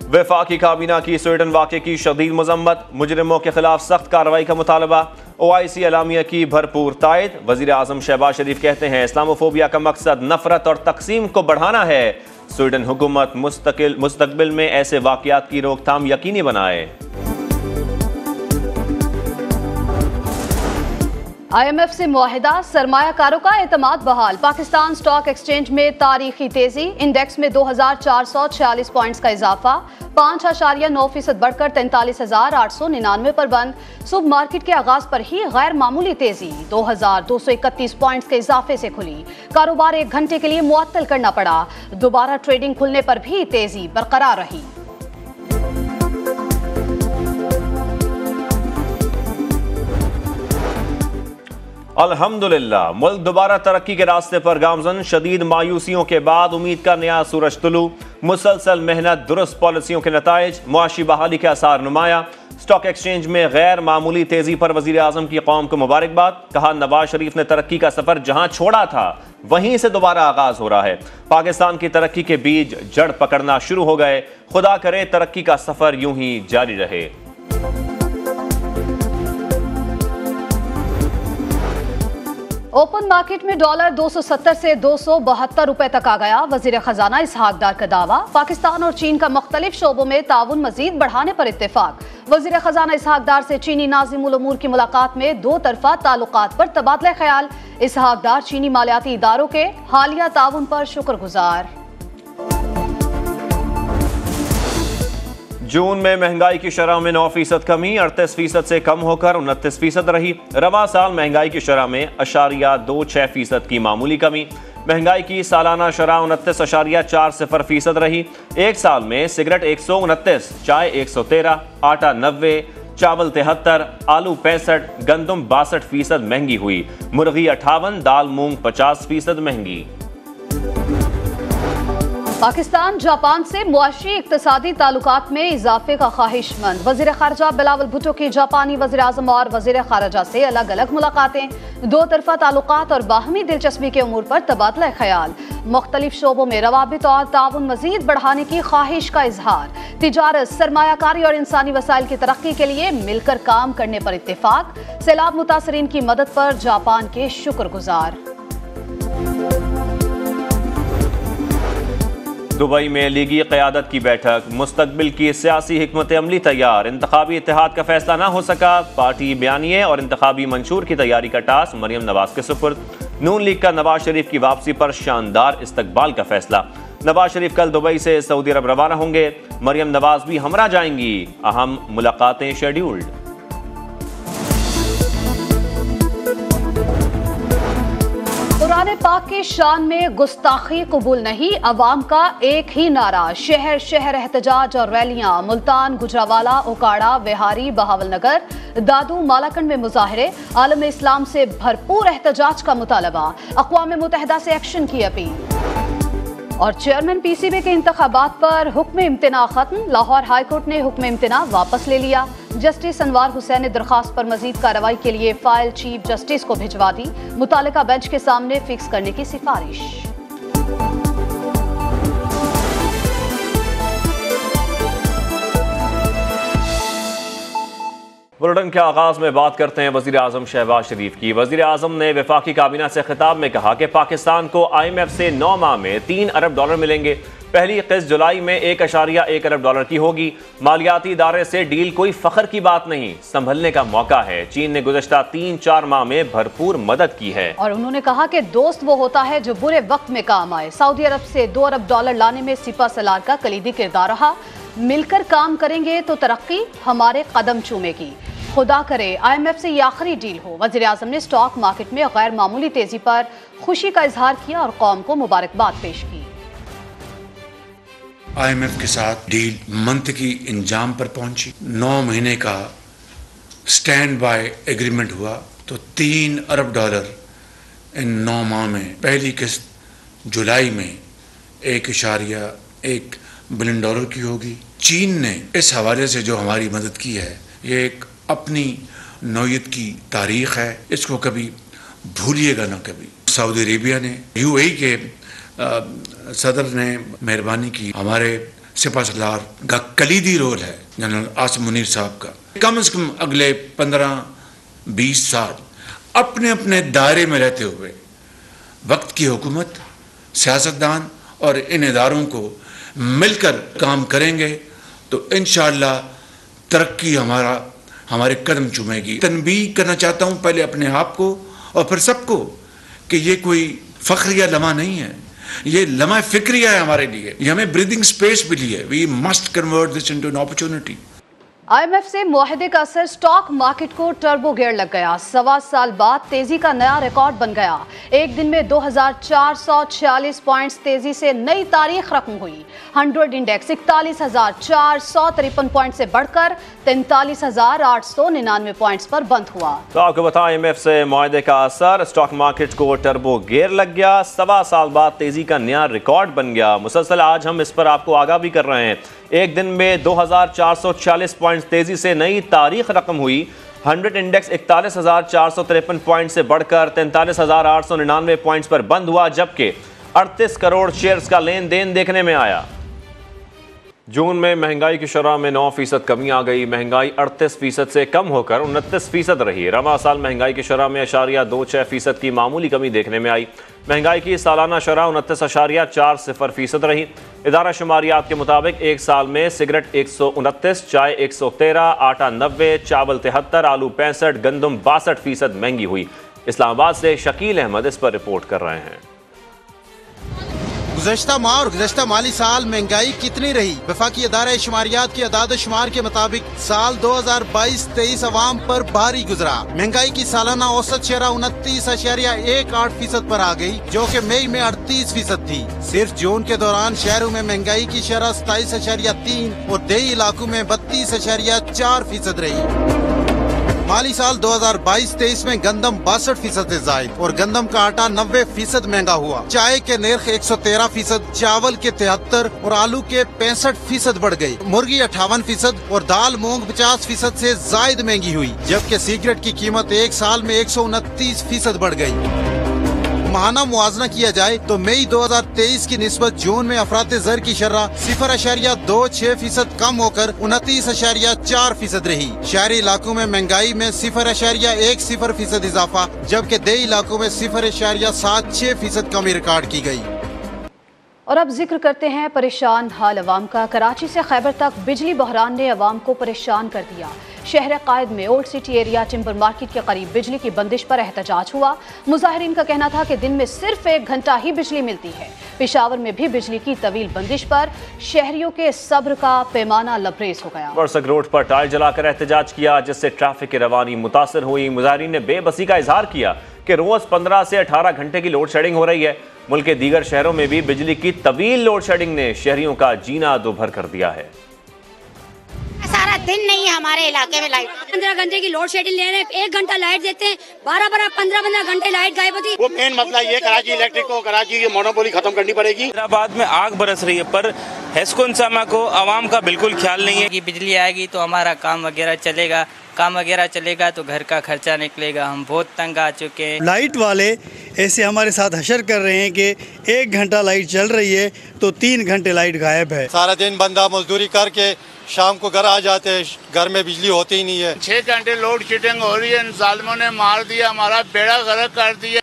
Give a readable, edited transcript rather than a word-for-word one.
वफाकी काबीना की स्वीडन वाक़े की शदीद मजम्मत, मुजरिमों के खिलाफ सख्त कार्रवाई का मुतालबा। OIC एलामिया की भरपूर तायद। वज़ीर आज़म शहबाज शरीफ कहते हैं इस्लामोफोबिया का मकसद नफरत और तकसीम को बढ़ाना है। स्वीडन हुकूमत मुस्तकबिल में ऐसे वाक़यात की रोकथाम यकीनी बनाए। IMF से मुआहिदा, सरमायाकारों का एतमाद बहाल। पाकिस्तान स्टॉक एक्सचेंज में तारीखी तेजी, इंडेक्स में 2446 पॉइंट्स का इजाफा, 5.9% बढ़कर 43,899 पर बंद। सुबह मार्केट के आगाज पर ही गैर मामूली तेजी 2231 पॉइंट्स के इजाफे से खुली। कारोबार 1 घंटे के लिए मुअत्तल करना पड़ा। दोबारा ट्रेडिंग खुलने पर भी तेजी बरकरार रही। अल्हम्दुलिल्लाह, मुल्क दोबारा तरक्की के रास्ते पर गामजन। शदीद मायूसियों के बाद उम्मीद का नया सूरज तुलू। मुसलसल मेहनत, दुरुस्त पॉलिसियों के नताइज, मुआशी बहाली के आसार नुमाया। स्टॉक एक्सचेंज में गैर मामूली तेजी पर वजीर आजम की कौम को मुबारकबाद। कहा नवाज शरीफ ने तरक्की का सफर जहां छोड़ा था वहीं से दोबारा आगाज हो रहा है। पाकिस्तान की तरक्की के बीज जड़ पकड़ना शुरू हो गए। खुदा करे तरक्की का सफर यूं ही जारी रहे। ओपन मार्केट में डॉलर 270 से 272 रुपए तक आ गया। वजीर खजाना इसहाक डार का दावा। पाकिस्तान और चीन का मुख्तलिफ शोबों में ताउन मजीद बढ़ाने पर इत्तेफाक। वजीर खजाना इसहाक डार से चीनी नाज़िम उल उमूर की मुलाकात में 2 तरफा ताल्लुकात पर तबादला ख्याल। इसहाक डार चीनी मालियाती इदारों के हालिया ताउन पर शुक्रगुजार। जून में महंगाई की शरह में 9% कमी, 38% से कम होकर 29% रही। रवा साल महंगाई की शरह में 0.26% की मामूली कमी। महंगाई की सालाना शरह 29.40% रही। एक साल में सिगरेट 129, चाय 113, आटा 90, चावल 73, आलू 65, गंदम 62% महंगी हुई। मुर्गी 58, दाल मूंग 50% महंगी। पाकिस्तान जापान से मुआशी इक्तिसादी ताल्लुकात में इजाफे का ख्वाहिशमंद। वजीर खारजा बिलावल भुट्टो की जापानी वजीर आजम और वजीर खारजा से अलग अलग मुलाकातें। 2 तरफा ताल्लुकात और बाहमी दिलचस्पी के उमूर पर तबादला ख्याल। मुख्तलिफ शोबों में रवाबित और ताउन मजीद बढ़ाने की ख्वाहिश का इजहार। तिजारत, सरमायाकारी और इंसानी वसाइल की तरक्की के लिए मिलकर काम करने पर इत्तेफाक। सैलाब मुतासरीन की मदद पर जापान के शुक्रगुजार। दुबई में लीगी क़यादत की बैठक। मुस्तकबिल की सियासी हिकमत अमली तैयार। इंतखाबी इत्तेहाद का फैसला ना हो सका। पार्टी बयानिए और इंतखाबी मंशूर की तैयारी का टास्क मरियम नवाज के सुपुर्द। नून लीग का नवाज शरीफ की वापसी पर शानदार इस्तकबाल का फैसला। नवाज शरीफ कल दुबई से सऊदी अरब रवाना होंगे। मरियम नवाज भी हमरा जाएंगी। अहम मुलाकातें शेड्यूल्ड। कुरान पाक के शान में गुस्ताखी कबूल नहीं। अवाम का एक ही नारा। शहर शहर एहतजाज और रैलियां। मुल्तान, गुजरावाला, ओकाड़ा, बिहारी, बहावलनगर, दादू, मालाकंड में मुजाहरे। आलम इस्लाम से भरपूर एहतजाज का मुतालबा। अक़वाम मुत्तहिदा से एक्शन की अपील। और चेयरमैन PCB के इंतखाबात पर हुक्म इम्तना खत्म। लाहौर हाईकोर्ट ने हुक्म इम्तना वापस ले लिया। जस्टिस अनवार हुसैन ने दरखास्त पर मजीद कार्रवाई के लिए फाइल चीफ जस्टिस को भिजवा दी। मुतालिका बेंच के सामने फिक्स करने की सिफारिश। बुलेटिन के आगाज में बात करते हैं वजीर आजम शहबाज शरीफ की। वजीर आजम ने वफाकी काबीना से खिताब में कहा कि पाकिस्तान को IMF से 9 माह में $3 अरब मिलेंगे। पहली किस्त जुलाई में $1.1 अरब की होगी। मालियाती इदारे से डील कोई फख्र की बात नहीं, संभलने का मौका है। चीन ने गुज़श्ता 3-4 माह में भरपूर मदद की है। और उन्होंने कहा कि दोस्त वो होता है जो बुरे वक्त में काम आए। सऊदी अरब से $2 अरब लाने में सिपा सलार का कलीदी किरदार रहा। मिलकर काम करेंगे तो तरक्की हमारे कदम चूमेगी। खुदा करे IMF से ये आखिरी डील हो। वज़ीर आज़म ने स्टॉक मार्केट में गैर मामूली तेजी पर खुशी का इजहार किया और कौम को मुबारकबाद पेश की। IMF के साथ डील मंतकी इंजाम पर पहुंची। 9 महीने का स्टैंड बाय एग्रीमेंट हुआ तो $3 अरब इन 9 माह में। पहली किस्त जुलाई में $1.1 बिलियन की होगी। चीन ने इस हवाले से जो हमारी मदद की है, ये एक अपनी नौयत की तारीख है, इसको कभी भूलिएगा ना कभी। सऊदी अरेबिया ने, UAE के सदर ने मेहरबानी की, हमारे सिपहसालार का कलीदी रोल है जनरल आसिम मुनीर साहब का। कम से कम अगले 15-20 साल अपने अपने दायरे में रहते हुए वक्त की हुकूमत, सियासतदान और इन इदारों को मिलकर काम करेंगे तो इंशाअल्लाह तरक्की हमारे कदम चूमेगी। तनबीह करना चाहता हूँ पहले अपने आप को और फिर सबको कि ये कोई फख्र या लम्हा नहीं है, ये लम्हा फिक्रिया है हमारे लिए, ये हमें ब्रीदिंग स्पेस भी ली है। We must convert this into an opportunity. IMF से मुआहदे का असर, स्टॉक मार्केट को टर्बो गियर लग गया। 1.25 साल बाद तेजी का नया रिकॉर्ड बन गया। एक दिन में 2446 पॉइंट्स तेजी से नई तारीख रकम हुई। 100 इंडेक्स 41,453 पॉइंट से बढ़कर 43,899 पॉइंट्स पर बंद हुआ। तो आपको बताएं IMF से मुआहदे का असर, स्टॉक मार्केट को टर्बो गियर लग गया। 1.25 साल बाद तेजी का नया रिकॉर्ड बन गया। मुसलसल आज हम इस पर आपको आगाह भी कर रहे हैं। एक दिन में 2446 पॉइंट तेजी से नई तारीख रकम हुई। 100 इंडेक्स 41,453 पॉइंट से बढ़कर 43,899 पॉइंट्स पर बंद हुआ, जबकि 38 करोड़ शेयर्स का लेन देन देखने में आया। जून में महंगाई की शरह में 9% कमी आ गई। महंगाई 38% से कम होकर 29% रही। रवा साल महंगाई की शरह में 0.26% की मामूली कमी देखने में आई। महंगाई की सालाना शरह 29.40% रही। इदारा शुमारियात के मुताबिक एक साल में सिगरेट 129, चाय 113, आटा 90, चावल 73, आलू 65, गंदम 62% महंगी हुई। इस्लामाबाद से शकील अहमद इस पर रिपोर्ट कर रहे हैं। गुज़श्ता माह और गुज़श्ता माली साल महंगाई कितनी रही? वफाकी इदारा शुमारियात की अदाद शुमार के मुताबिक साल 2022-23 अवाम पर भारी गुजरा। महंगाई की सालाना औसत शरह 29.18% पर आ गई, जो कि मई में 38% थी। सिर्फ जून के दौरान शहरों में महंगाई की शरह 27.3 और देही इलाकों में 32.4% रही। माली साल 2022-23 में गंदम 62% से जायद और गंदम का आटा 90% महंगा हुआ। चाय के निर्ख 113%, चावल के 73 और आलू के 65% बढ़ गए। मुर्गी 58% और दाल मूंग 50% से जायद महंगी हुई, जबकि सिगरेट की कीमत एक साल में 129% बढ़ गई। माहाना मुआवजा किया जाए तो मई 2023 की निस्बत जून में अफराते ज़र की शर्रा 0.26% कम होकर 29.4% रही। शहरी इलाकों में महंगाई में 0.10% इजाफा, जबकि देही इलाकों में 0.76% कमी रिकॉर्ड की गई। और अब जिक्र करते हैं परेशान हाल अवाम का। कराची से खैबर तक बिजली बहरान ने अवाम को परेशान कर दिया। शहर कायद में old city area timber market के करीब बिजली की बंदिश पर एहतजाज हुआ। मुजाहिरीन का कहना था कि दिन में सिर्फ 1 घंटा ही बिजली मिलती है। पेशावर में भी बिजली की तवील बंदिश पर शहरियों के सब्र का पैमाना लबरेज हो गया। वर्सक रोड पर टायर जलाकर एहतजाज किया, जिससे ट्रैफिक की रवानी मुतासर हुई। मुजाहिरीन ने बेबसी का इजहार किया कि रोज 15 से 18 घंटे की लोड शेडिंग हो रही है। मुल्क के दीगर शहरों में भी बिजली की तवील लोड शेडिंग ने शहरियों का जीना दोभर कर दिया है। सारा दिन नहीं है हमारे इलाके में लाइट। 15 घंटे की लोड शेडिंग ले रहे हैं, 1 घंटा लाइट देते हैं, 12-15 घंटे लाइट गायब होती है। वो मेन मसला ये कराची इलेक्ट्रिक को, कराची की मोनोपोली खत्म करनी पड़ेगी। हैदराबाद में आग बरस रही है, पर हेस्को इंसामा को आवाम का बिल्कुल ख्याल नहीं है कि बिजली आएगी तो हमारा काम वगैरह चलेगा तो घर का खर्चा निकलेगा। हम बहुत तंग आ चुके हैं। लाइट वाले ऐसे हमारे साथ हशर कर रहे हैं कि 1 घंटा लाइट चल रही है तो 3 घंटे लाइट गायब है। सारा दिन बंदा मजदूरी करके शाम को घर आ जाते हैं, घर में बिजली होती ही नहीं है। 6 घंटे लोड शेडिंग हो रही है। इन जालिमों ने मार दिया, हमारा बेड़ा गर्क कर दिया।